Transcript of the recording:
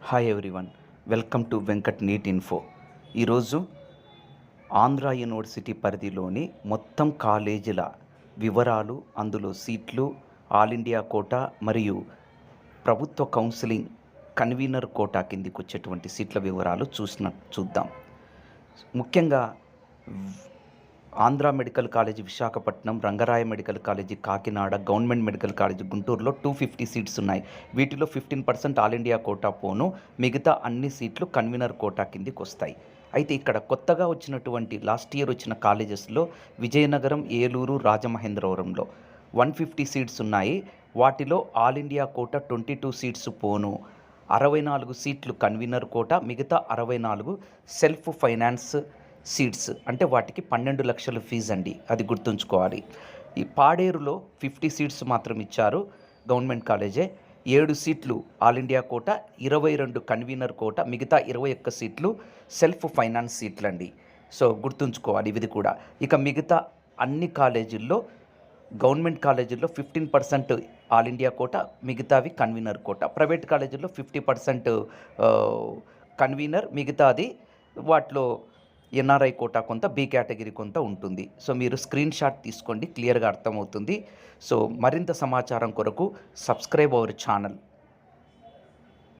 Hi everyone, welcome to Venkat NEET info. ఈరోజు Andhra university పరిధిలోని మొత్తం కాలేజీల వివరాలు, అందులో సీట్లు, ఆల్ ఇండియా కోటా మరియు ప్రభుత్వ కౌన్సిలింగ్ కన్వీనర్ కోటా కిందికి వచ్చేటువంటి సీట్ల వివరాలు చూద్దాం. ముఖ్యంగా Andhra medical college Visakhapatnam, Rangaraya medical college Kakinada, government medical college గుంటూరులో 250 సీట్స్ ఉన్నాయి. వీటిలో 15% ఆల్ ఇండియా కోటా పోను, మిగతా అన్ని సీట్లు కన్వీనర్ కోటా కిందికి వస్తాయి. అయితే ఇక్కడ కొత్తగా వచ్చినటువంటి లాస్ట్ ఇయర్ వచ్చిన కాలేజెస్లో విజయనగరం, ఏలూరు, రాజమహేంద్రవరంలో 150 సీట్స్ ఉన్నాయి. వాటిలో ఆల్ ఇండియా కోటా 22 సీట్స్ పోను, 64 సీట్లు కన్వీనర్ కోటా, మిగతా 64 సెల్ఫ్ ఫైనాన్స్ సీట్స్. అంటే వాటికి 12 లక్షల ఫీజు అండి, అది గుర్తుంచుకోవాలి. ఈ పాడేరులో 50 సీట్స్ మాత్రం ఇచ్చారు, గవర్నమెంట్ కాలేజే. 7 సీట్లు all India quota, 22 convener quota, మిగతా 21 సీట్లు సెల్ఫ్ ఫైనాన్స్ సీట్లు అండి. సో గుర్తుంచుకోవాలి ఇది కూడా. ఇక మిగతా అన్ని కాలేజీల్లో, గవర్నమెంట్ కాలేజీల్లో 15% ఆల్ ఇండియా కోటా, మిగతావి కన్వీనర్ కోటా. ప్రైవేట్ కాలేజీల్లో 50% కన్వీనర్, మిగతాది వాటిలో ఎన్ఆర్ఐ కోటా కొంత, బి కేటగిరీ కొంత ఉంటుంది. సో మీరు స్క్రీన్ షాట్ తీసుకోండి, క్లియర్గా అర్థమవుతుంది. సో మరింత సమాచారం కొరకు సబ్స్క్రైబ్ అవర్ ఛానల్.